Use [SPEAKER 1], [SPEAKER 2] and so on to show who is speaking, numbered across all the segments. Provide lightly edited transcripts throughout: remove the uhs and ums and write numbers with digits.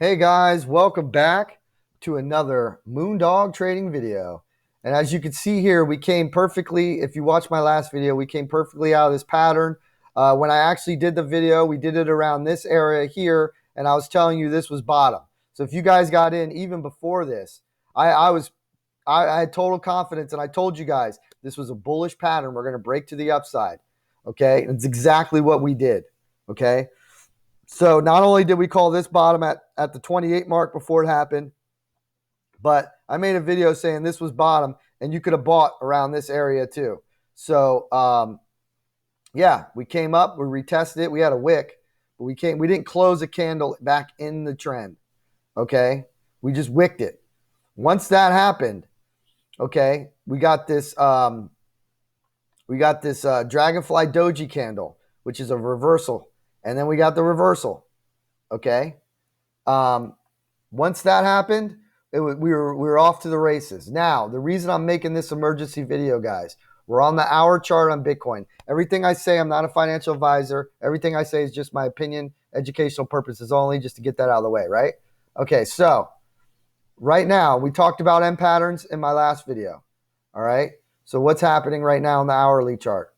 [SPEAKER 1] Hey guys, welcome back to another Moondog trading video. And as you can see here, we came perfectly, if you watched my last video, we came perfectly out of this pattern. When I actually did the video, we did it around this area here, and I was telling you this was bottom. So if you guys got in even before this, I had total confidence, and I told you guys this was a bullish pattern. We're going to break to the upside. Okay, it's exactly what we did. Okay. So not only did we call this bottom at the 28 mark before it happened, but I made a video saying this was bottom and you could have bought around this area too. So yeah, we came up, we retested it, we had a wick, but we didn't close a candle back in the trend. Okay, we just wicked it. Once that happened, okay, we got this dragonfly doji candle, which is a reversal, and then we got the reversal. Okay. Once that happened, we were off to the races. Now, the reason I'm making this emergency video, guys, we're on the hour chart on Bitcoin. Everything I say, I'm not a financial advisor. Everything I say is just my opinion, educational purposes only, just to get that out of the way, right? Okay, so right now, we talked about M patterns in my last video, all right? So what's happening right now on the hourly chart?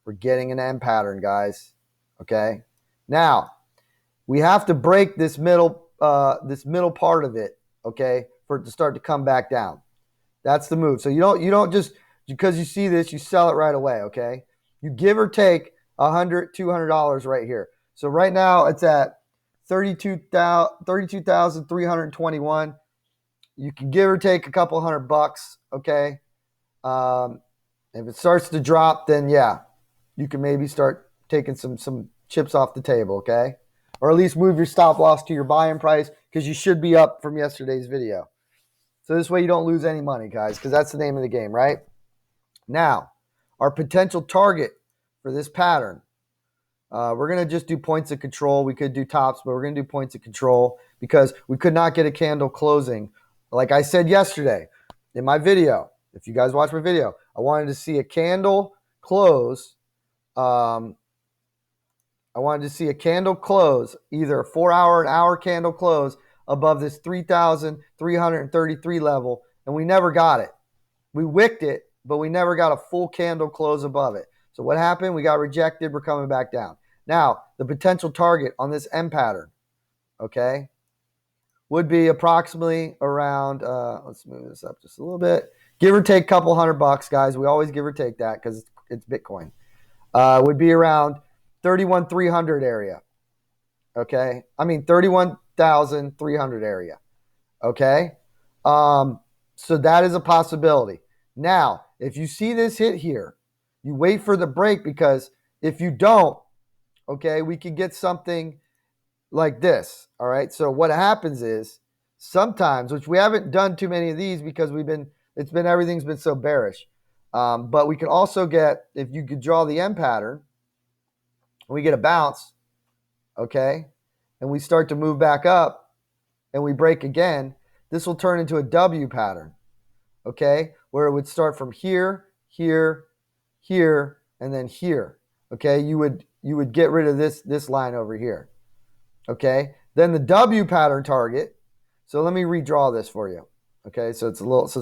[SPEAKER 1] We're getting an M pattern, guys, okay? Now, we have to break this middle part of it, okay, for it to start to come back down. That's the move. So you don't just because you see this, you sell it right away, okay? You give or take $100, $200 right here. So right now it's at 32,321. You can give or take a couple $100, okay? If it starts to drop, then yeah, you can maybe start taking some chips off the table, okay? Or at least move your stop loss to your buying price because you should be up from yesterday's video. So this way you don't lose any money, guys, because that's the name of the game, right? Now, our potential target for this pattern, we're going to just do points of control. We could do tops, but we're going to do points of control because we could not get a candle closing. Like I said yesterday in my video, if you guys watch my video, I wanted to see a candle close. I wanted to see a candle close, either a 4-hour, an hour candle close above this 3,333 level, and we never got it. We wicked it, but we never got a full candle close above it. So what happened? We got rejected. We're coming back down. Now, the potential target on this M pattern, okay, would be approximately around, let's move this up just a little bit, give or take a couple $100, guys. We always give or take that because it's Bitcoin. Would be around 31,300 area. Okay. I mean, 31,300 area. Okay. So that is a possibility. Now, if you see this hit here, you wait for the break because if you don't, okay, we could get something like this. All right. So what happens is sometimes, which we haven't done too many of these because everything's been so bearish. But we can also get, if you could draw the M pattern, we get a bounce, okay, and we start to move back up and we break again, this will turn into a W pattern, okay, where it would start from here, here, here, and then here, okay? You would get rid of this line over here, okay? Then the W pattern target, so let me redraw this for you, okay, so it's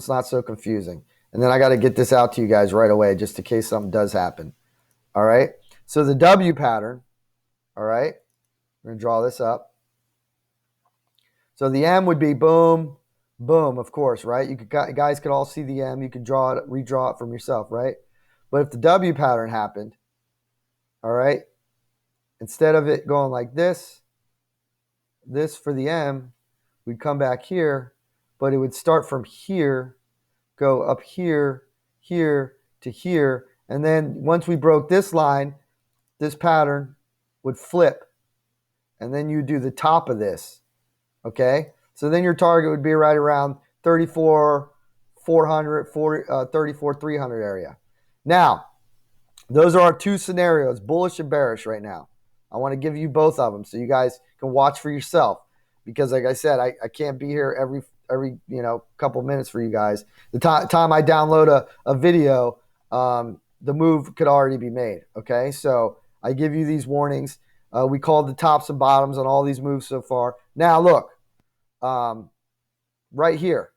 [SPEAKER 1] not so confusing. And then I got to get this out to you guys right away just in case something does happen, all right? So the W pattern, all right, we're going to draw this up. So the M would be boom, boom, of course, right? You guys could all see the M. You could redraw it from yourself, right? But if the W pattern happened, all right, instead of it going like this for the M, we'd come back here, but it would start from here, go up here, here to here, and then once we broke this line, this pattern would flip, and then you do the top of this, okay? So then your target would be right around 34,400, 34,300 area. Now, those are our two scenarios, bullish and bearish right now. I want to give you both of them so you guys can watch for yourself because, like I said, I can't be here every couple minutes for you guys. The time I download a video, the move could already be made, okay? So I give you these warnings. We called the tops and bottoms on all these moves so far. Now, look, right here,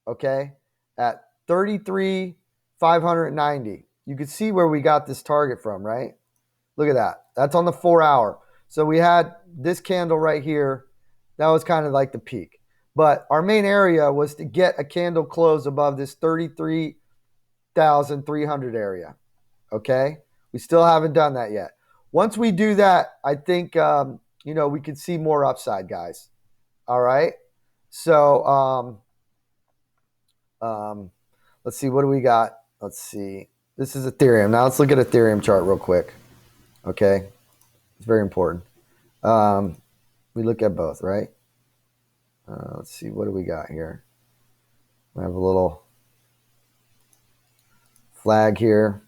[SPEAKER 1] okay, at 33,590. You can see where we got this target from, right? Look at that. That's on the 4 hour. So we had this candle right here. That was kind of like the peak. But our main area was to get a candle close above this 33,300 area. Okay? We still haven't done that yet. Once we do that, I think, we could see more upside, guys. All right? So let's see. What do we got? Let's see. This is Ethereum. Now let's look at Ethereum chart real quick. Okay? It's very important. We look at both, right? Let's see. What do we got here? We have a little flag here.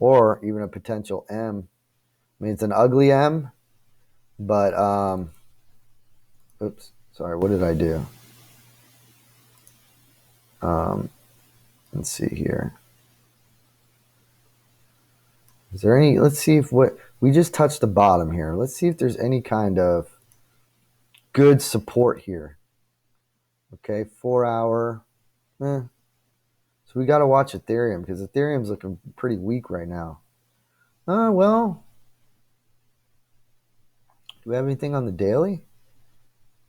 [SPEAKER 1] Or even a potential M. I mean, it's an ugly M, but, oops, sorry, what did I do? Let's see here. Is there any, let's see if we just touched the bottom here. Let's see if there's any kind of good support here. Okay, 4 hour. So we got to watch Ethereum because Ethereum's looking pretty weak right now. Well, do we have anything on the daily?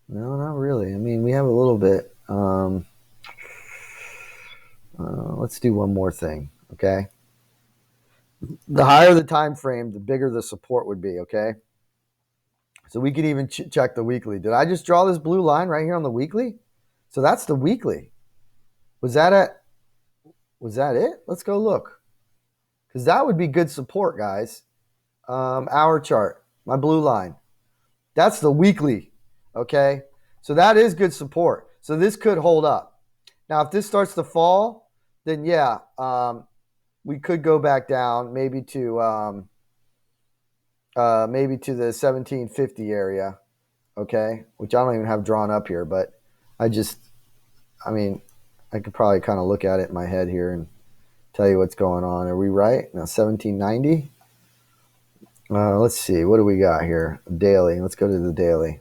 [SPEAKER 1] No, not really. I mean, we have a little bit. Let's do one more thing, okay? The higher the time frame, the bigger the support would be, okay? So we can even check the weekly. Did I just draw this blue line right here on the weekly? So that's the weekly. Was that it? Let's go look. Because that would be good support, guys. Hour chart, my blue line. That's the weekly, okay? So that is good support. So this could hold up. Now, if this starts to fall, then yeah, we could go back down maybe to the 1750 area, okay? Which I don't even have drawn up here, but I could probably kind of look at it in my head here and tell you what's going on. Are we right? Now 1790. Let's see. What do we got here? Daily. Let's go to the daily.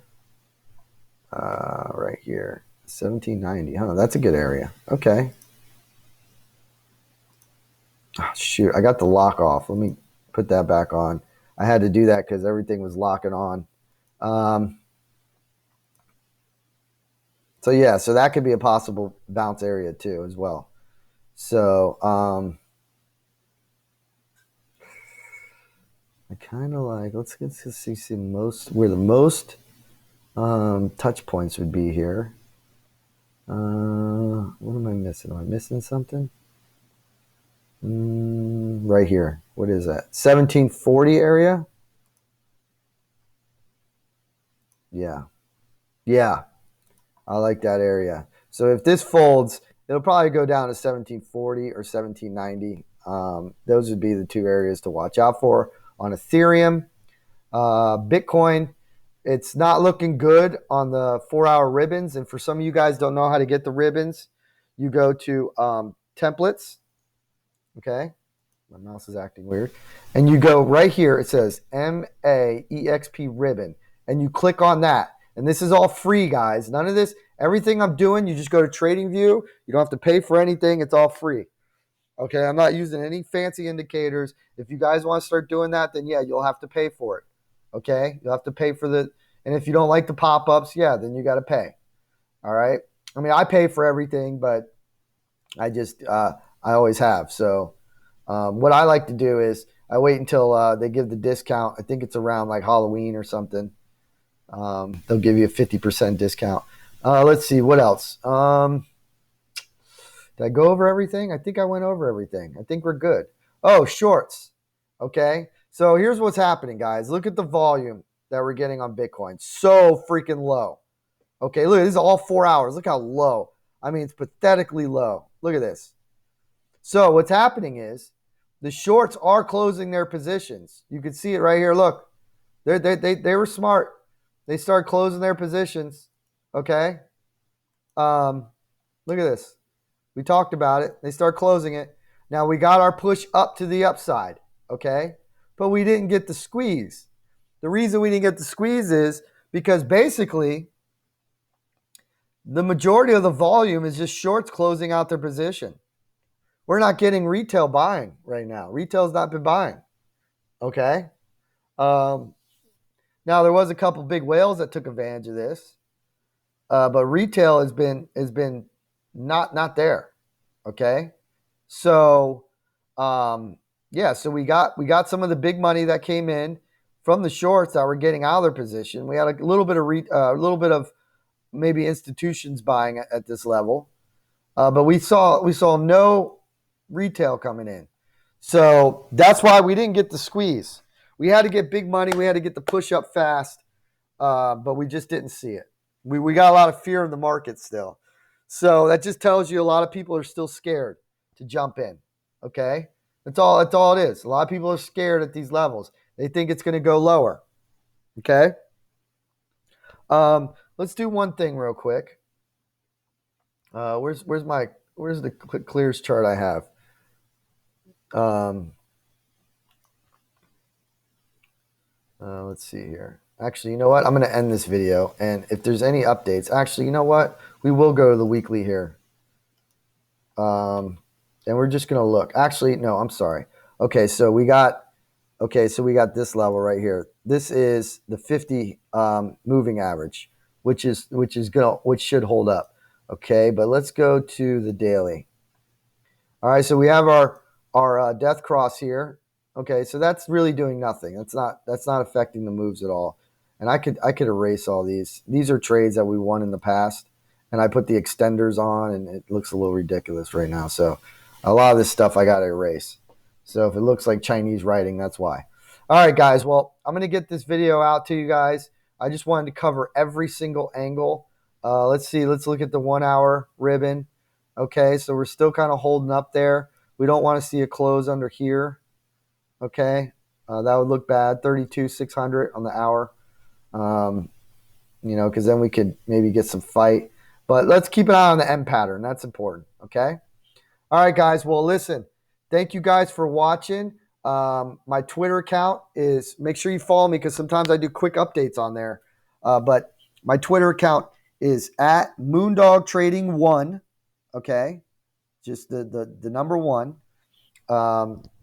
[SPEAKER 1] Right here. 1790. Huh, that's a good area. Okay. Oh, shoot, I got the lock off. Let me put that back on. I had to do that because everything was locking on. So yeah, so that could be a possible bounce area too as well. So I kind of like, let's see where the most touch points would be here. What am I missing? Am I missing something? Right here. What is that? 1740 area? Yeah. Yeah. I like that area. So if this folds, it'll probably go down to 1740 or 1790. Those would be the two areas to watch out for on Ethereum. Bitcoin, it's not looking good on the 4 hour ribbons. And for some of you guys don't know how to get the ribbons, you go to templates. Okay. My mouse is acting weird. And you go right here. It says MAEXP ribbon. And you click on that. And this is all free, guys. None of this, everything I'm doing, you just go to TradingView. You don't have to pay for anything. It's all free. Okay, I'm not using any fancy indicators. If you guys want to start doing that, then yeah, you'll have to pay for it. Okay, you'll have to pay for and if you don't like the pop-ups, yeah, then you got to pay. All right. I mean, I pay for everything, but I always have. So what I like to do is I wait until they give the discount. I think it's around like Halloween or something. They'll give you a 50% discount. Let's see, what else? Did I go over everything? I think I went over everything. I think we're good. Oh, shorts. Okay. So here's what's happening, guys. Look at the volume that we're getting on Bitcoin. So freaking low. Okay, look, this is all 4 hours. Look how low. I mean, it's pathetically low. Look at this. So what's happening is the shorts are closing their positions. You can see it right here. Look, they were smart. They started closing their positions. Okay. Look at this. We talked about it. They start closing it. Now we got our push up to the upside. Okay. But we didn't get the squeeze. The reason we didn't get the squeeze is because basically the majority of the volume is just shorts closing out their position. We're not getting retail buying right now. Retail's not been buying. Okay. Now there was a couple big whales that took advantage of this, but retail has been not there. Okay. So so we got some of the big money that came in from the shorts that were getting out of their position. We had a little bit of maybe institutions buying at this level, but we saw no retail coming in. So that's why we didn't get the squeeze. We had to get big money. We had to get the push up fast, but we just didn't see it. We got a lot of fear in the market still. So that just tells you a lot of people are still scared to jump in. Okay? That's all it is. A lot of people are scared at these levels. They think it's going to go lower. Okay? Let's do one thing real quick. Where's the clears chart I have? Let's see here. Actually, you know what? I'm going to end this video. And if there's any updates, actually, you know what? We will go to the weekly here. And we're just going to look. Actually, no, I'm sorry. Okay, so we got this level right here. This is the 50 moving average, which should hold up. Okay, but let's go to the daily. All right, so we have our death cross here. Okay, so that's really doing nothing. That's not affecting the moves at all. And I could erase all these. These are trades that we won in the past, and I put the extenders on, and it looks a little ridiculous right now. So a lot of this stuff I got to erase. So if it looks like Chinese writing, that's why. All right, guys. Well, I'm going to get this video out to you guys. I just wanted to cover every single angle. Let's see. Let's look at the 1 hour ribbon. Okay, so we're still kind of holding up there. We don't want to see a close under here. Okay, that would look bad. 32,600 on the hour. Because then we could maybe get some fight. But let's keep an eye on the M pattern. That's important. Okay. All right, guys. Well, listen. Thank you guys for watching. My Twitter account is, make sure you follow me because sometimes I do quick updates on there. But my Twitter account is at MoondogTrading1. Okay, just the number 1.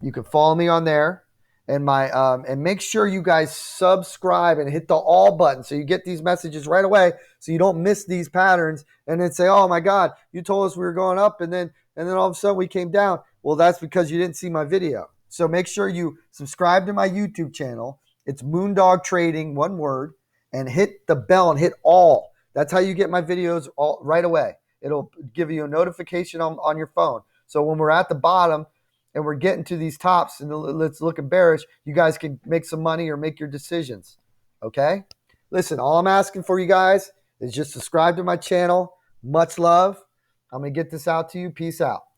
[SPEAKER 1] You can follow me on there, and and make sure you guys subscribe and hit the all button so you get these messages right away, so you don't miss these patterns and then say, "Oh my God, you told us we were going up, and then all of a sudden we came down." Well, that's because you didn't see my video. So make sure you subscribe to my YouTube channel. It's Moondog Trading, one word, and hit the bell and hit all. That's how you get my videos all right away. It'll give you a notification on your phone. So when we're at the bottom and we're getting to these tops and it's looking bearish, you guys can make some money or make your decisions. Okay? Listen, all I'm asking for you guys is just subscribe to my channel. Much love. I'm going to get this out to you. Peace out.